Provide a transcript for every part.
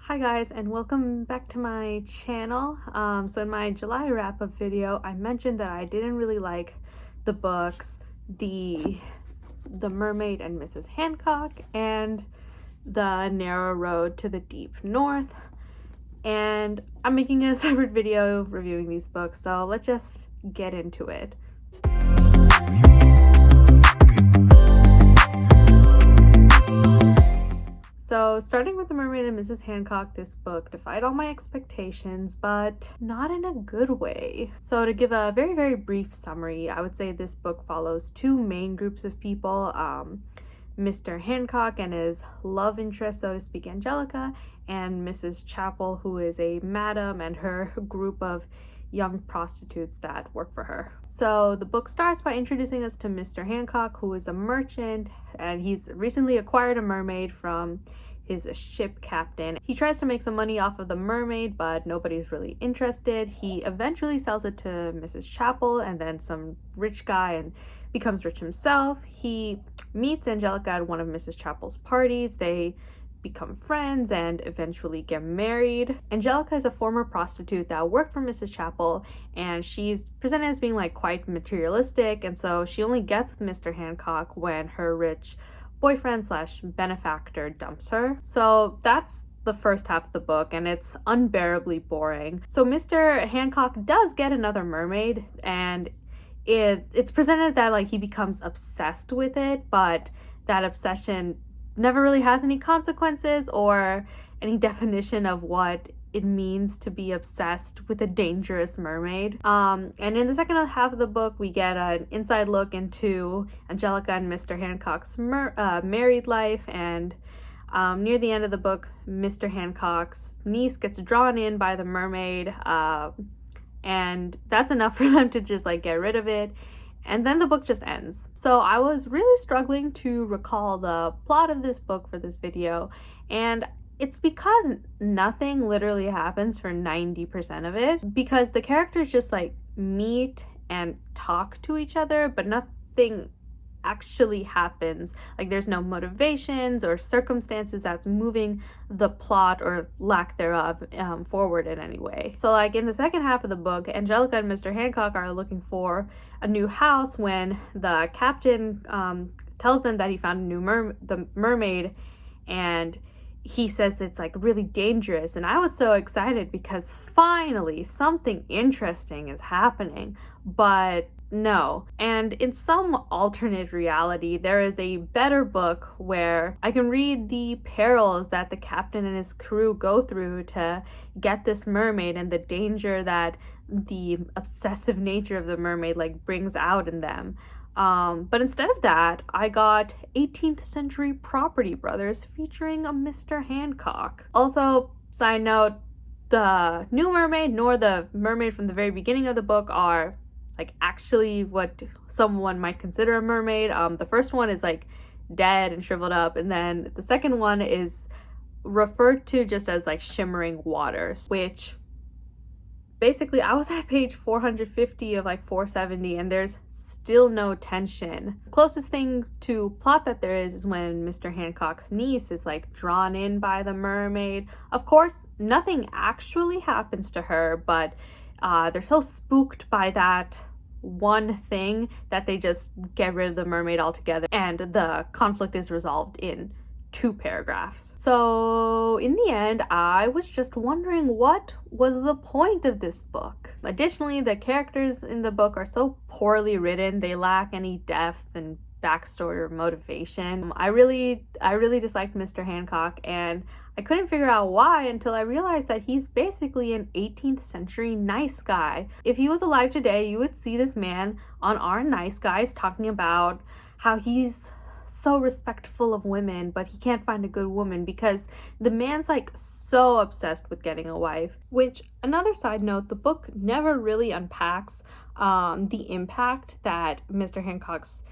Hi guys, and welcome back to my channel. So in my July wrap-up video, I mentioned that I didn't really like the books, the Mermaid and Mrs. Hancock, and the Narrow Road to the Deep North. And I'm making a separate video reviewing these books, so let's just get into it. So starting with The Mermaid and Mrs. Hancock, this book defied all my expectations, but not in a good way. So to give a very, very brief summary, I would say this book follows two main groups of people, Mr. Hancock and his love interest, so to speak, Angelica, and Mrs. Chapel, who is a madam, and her group of young prostitutes that work for her. So the book starts by introducing us to Mr. Hancock, who is a merchant, and he's recently acquired a mermaid from his ship captain. He tries to make some money off of the mermaid, but nobody's really interested. He eventually sells it to Mrs. Chapel and then some rich guy, and becomes rich himself. He meets Angelica at one of Mrs. Chapel's parties. They become friends and eventually get married. Angelica is a former prostitute that worked for Mrs. Chapel, and she's presented as being like quite materialistic, and so she only gets with Mr. Hancock when her rich boyfriend slash benefactor dumps her. So that's the first half of the book, and it's unbearably boring. So Mr. Hancock does get another mermaid, and it's presented that like he becomes obsessed with it, but that obsession never really has any consequences or any definition of what it means to be obsessed with a dangerous mermaid. And in the second half of the book, we get an inside look into Angelica and Mr. Hancock's married life, and near the end of the book, Mr. Hancock's niece gets drawn in by the mermaid, and that's enough for them to just like get rid of it. And then the book just ends. So I was really struggling to recall the plot of this book for this video, and it's because nothing literally happens for 90% of it, because the characters just like meet and talk to each other, but nothing actually happens. Like there's no motivations or circumstances that's moving the plot or lack thereof forward in any way. So like in the second half of the book, Angelica and Mr. Hancock are looking for a new house when the captain tells them that he found a new mermaid, and he says it's like really dangerous. And I was so excited because finally something interesting is happening, but no. And in some alternate reality, there is a better book where I can read the perils that the captain and his crew go through to get this mermaid, and the danger that the obsessive nature of the mermaid like brings out in them. But instead of that, I got 18th Century Property Brothers featuring a Mr. Hancock. Also, side note, the new mermaid nor the mermaid from the very beginning of the book are like actually what someone might consider a mermaid. The first one is like dead and shriveled up, and then the second one is referred to just as like shimmering waters, which basically I was at page 450 of like 470, and there's still no tension. The closest thing to plot that there is when Mr. Hancock's niece is like drawn in by the mermaid. Of course, nothing actually happens to her, but they're so spooked by that one thing that they just get rid of the mermaid altogether, and the conflict is resolved in 2 paragraphs. So in the end, I was just wondering what was the point of this book. Additionally, the characters in the book are so poorly written. They lack any depth and backstory or motivation. I really disliked Mr. Hancock, and I couldn't figure out why until I realized that he's basically an 18th century nice guy. If he was alive today, you would see this man on Our Nice Guys talking about how he's so respectful of women, but he can't find a good woman because the man's like so obsessed with getting a wife. Which, another side note, the book never really unpacks the impact that Mr. Hancock's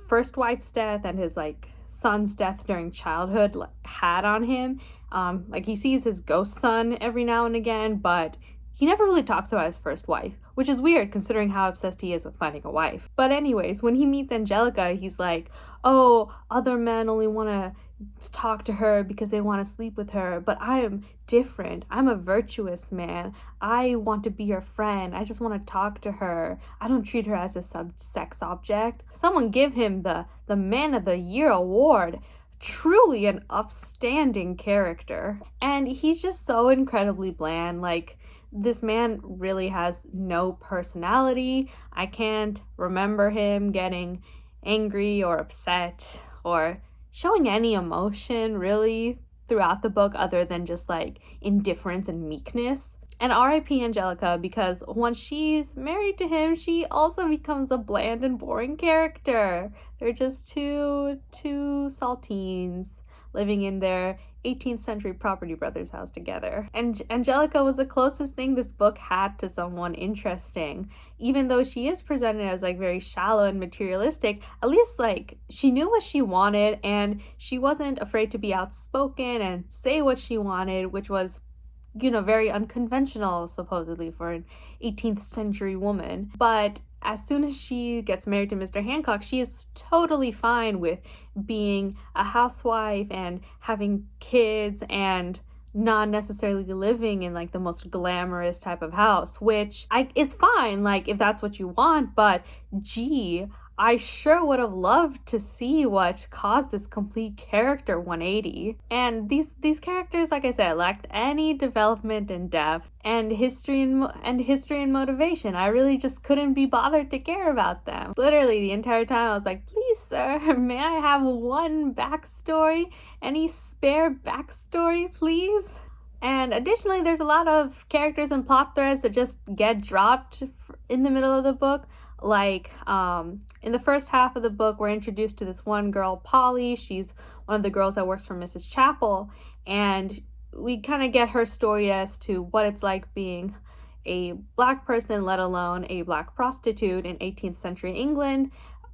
first wife's death and his like son's death during childhood had on him. Like he sees his ghost son every now and again, but he never really talks about his first wife, which is weird considering how obsessed he is with finding a wife. But anyways, when he meets Angelica, he's like, oh, other men only want to talk to her because they want to sleep with her, but I am different. I'm a virtuous man. I want to be her friend. I just want to talk to her. I don't treat her as a sex object. Someone give him the Man of the Year award. Truly an upstanding character. And he's just so incredibly bland. Like, this man really has no personality. I can't remember him getting angry or upset or showing any emotion really throughout the book other than just like indifference and meekness. And R.I.P. Angelica, because once she's married to him, she also becomes a bland and boring character. They're just two saltines living in their 18th century property brothers house together. And Angelica was the closest thing this book had to someone interesting. Even though she is presented as like very shallow and materialistic, at least like she knew what she wanted and she wasn't afraid to be outspoken and say what she wanted, which was, you know, very unconventional supposedly for an 18th century woman. But as soon as she gets married to Mr. Hancock, she is totally fine with being a housewife and having kids and not necessarily living in like the most glamorous type of house, which is fine, like if that's what you want, but gee, I sure would have loved to see what caused this complete character 180. And these characters, like I said, lacked any development and depth and history and motivation. I really just couldn't be bothered to care about them. Literally the entire time I was like, please sir, may I have one backstory? Any spare backstory, please? And additionally, there's a lot of characters and plot threads that just get dropped in the middle of the book. Like, in the first half of the book, we're introduced to this one girl, Polly. She's one of the girls that works for Mrs. Chapel, and we kind of get her story as to what it's like being a black person, let alone a black prostitute in 18th century England.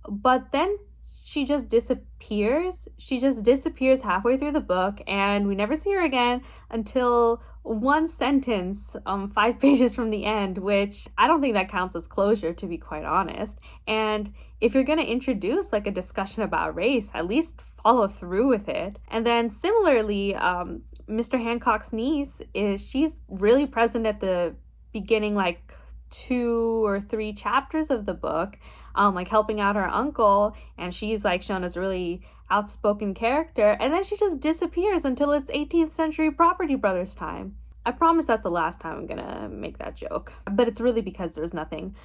But then she just disappears. She just disappears halfway through the book, and we never see her again until one sentence, 5 pages from the end, which I don't think that counts as closure, to be quite honest. And if you're going to introduce like a discussion about race, at least follow through with it. And then similarly, Mr. Hancock's niece she's really present at the beginning, like 2 or 3 chapters of the book, like helping out her uncle, and she's like shown as a really outspoken character, and then she just disappears until it's 18th century property brothers time. I promise that's the last time I'm gonna make that joke, but it's really because there's nothing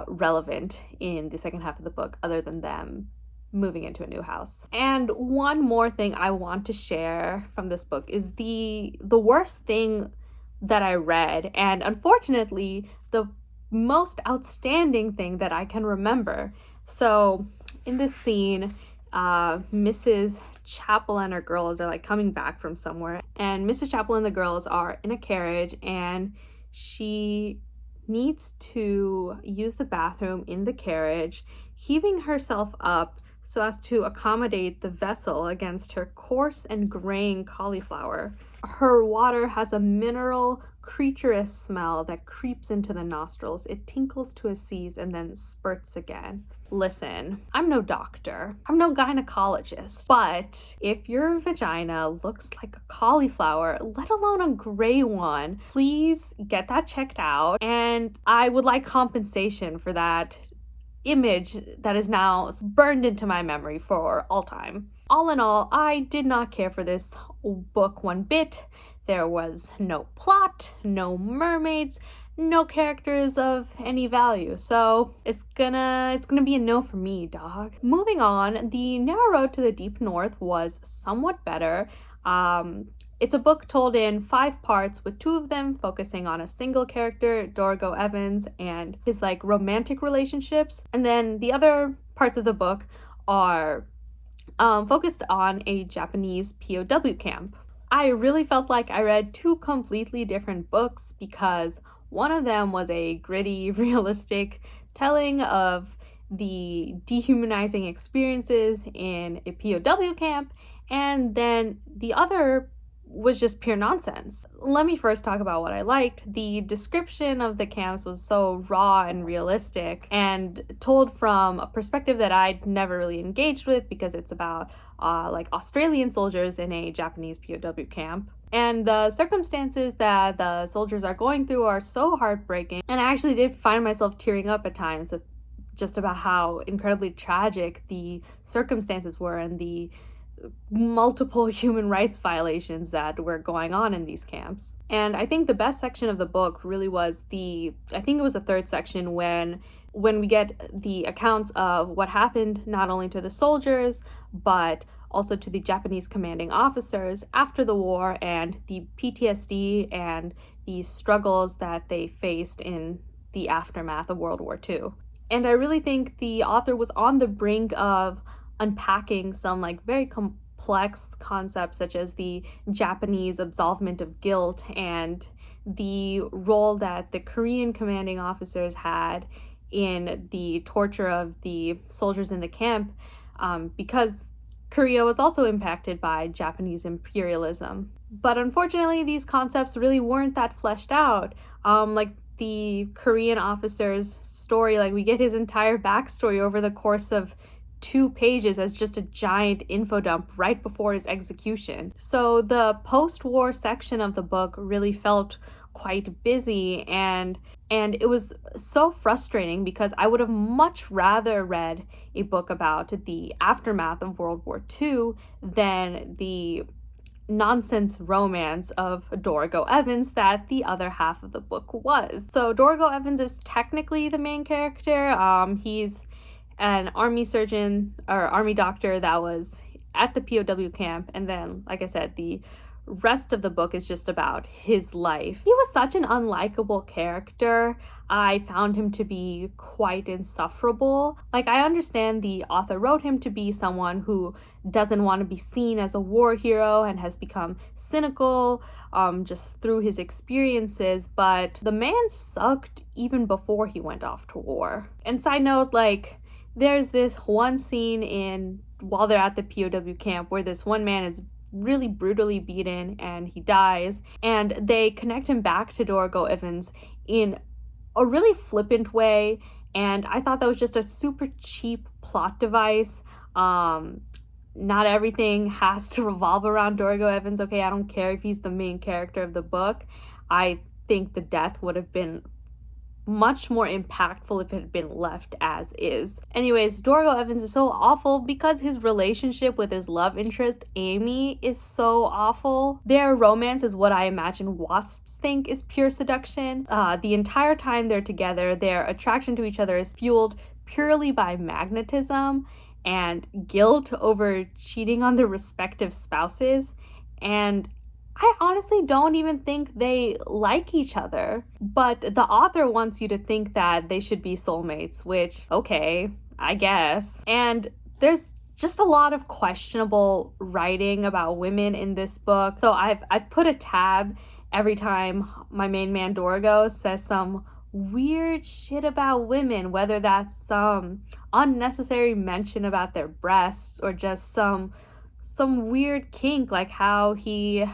relevant in the second half of the book other than them moving into a new house. And one more thing I want to share from this book is the worst thing that I read, and unfortunately the most outstanding thing that I can remember. So in this scene, Mrs. Chapel and her girls are like coming back from somewhere, and Mrs. Chapel and the girls are in a carriage, and she needs to use the bathroom in the carriage, heaving herself up so as to accommodate the vessel against her coarse and graying cauliflower. Her water has a mineral, creaturous smell that creeps into the nostrils. It tinkles to a seize and then spurts again. Listen, I'm no doctor. I'm no gynecologist. But if your vagina looks like a cauliflower, let alone a gray one, please get that checked out. And I would like compensation for that image that is now burned into my memory for all time. All in all, I did not care for this book one bit. There was no plot, no mermaids, no characters of any value. So it's gonna be a no for me, dog. Moving on, The Narrow Road to the Deep North was somewhat better. It's a book told in 5 parts, with 2 of them focusing on a single character, Dorgo Evans, and his like romantic relationships. And then the other parts of the book are focused on a Japanese POW camp. I really felt like I read 2 completely different books because one of them was a gritty, realistic telling of the dehumanizing experiences in a POW camp, and then the other was just pure nonsense. Let me first talk about what I liked. The description of the camps was so raw and realistic and told from a perspective that I'd never really engaged with, because it's about like Australian soldiers in a Japanese POW camp. And the circumstances that the soldiers are going through are so heartbreaking. And I actually did find myself tearing up at times just about how incredibly tragic the circumstances were and the multiple human rights violations that were going on in these camps. And I think the best section of the book really was I think it was the third section, when we get the accounts of what happened not only to the soldiers, but also to the Japanese commanding officers after the war, and the PTSD and the struggles that they faced in the aftermath of World War II. And I really think the author was on the brink of unpacking some like very complex concepts, such as the Japanese absolvement of guilt and the role that the Korean commanding officers had in the torture of the soldiers in the camp, because Korea was also impacted by Japanese imperialism. But unfortunately, these concepts really weren't that fleshed out. Like the Korean officer's story, like we get his entire backstory over the course of 2 pages as just a giant info dump right before his execution. So the post-war section of the book really felt quite busy, and it was so frustrating, because I would have much rather read a book about the aftermath of World War II than the nonsense romance of Dorgo Evans that the other half of the book was. So Dorgo Evans is technically the main character. He's an army surgeon or army doctor that was at the POW camp, and then, like I said, the rest of the book is just about his life. He was such an unlikable character. I found him to be quite insufferable. Like, I understand the author wrote him to be someone who doesn't want to be seen as a war hero and has become cynical just through his experiences, but the man sucked even before he went off to war. And side note, like, there's this one scene while they're at the POW camp where this one man is really brutally beaten and he dies, and they connect him back to Dorgo Evans in a really flippant way, and I thought that was just a super cheap plot device. Not everything has to revolve around Dorgo Evans, okay? I don't care if he's the main character of the book. I think the death would have been much more impactful if it had been left as is. Anyways, Dorgo Evans is so awful because his relationship with his love interest, Amy, is so awful. Their romance is what I imagine wasps think is pure seduction. The entire time they're together, their attraction to each other is fueled purely by magnetism and guilt over cheating on their respective spouses, and I honestly don't even think they like each other, but the author wants you to think that they should be soulmates, which, okay, I guess. And there's just a lot of questionable writing about women in this book. So I've put a tab every time my main man Dorgo says some weird shit about women, whether that's some unnecessary mention about their breasts or just some weird kink, like how he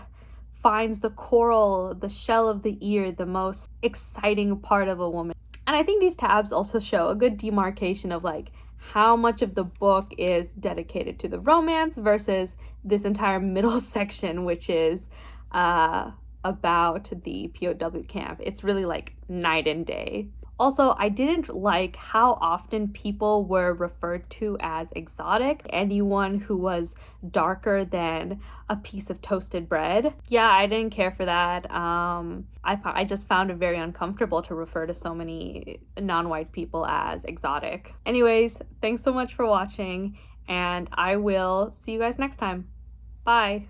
finds the shell of the ear, the most exciting part of a woman. And I think these tabs also show a good demarcation of like how much of the book is dedicated to the romance versus this entire middle section, which is about the POW camp. It's really like night and day. Also, I didn't like how often people were referred to as exotic. Anyone who was darker than a piece of toasted bread. Yeah, I didn't care for that. I just found it very uncomfortable to refer to so many non-white people as exotic. Anyways, thanks so much for watching, and I will see you guys next time. Bye.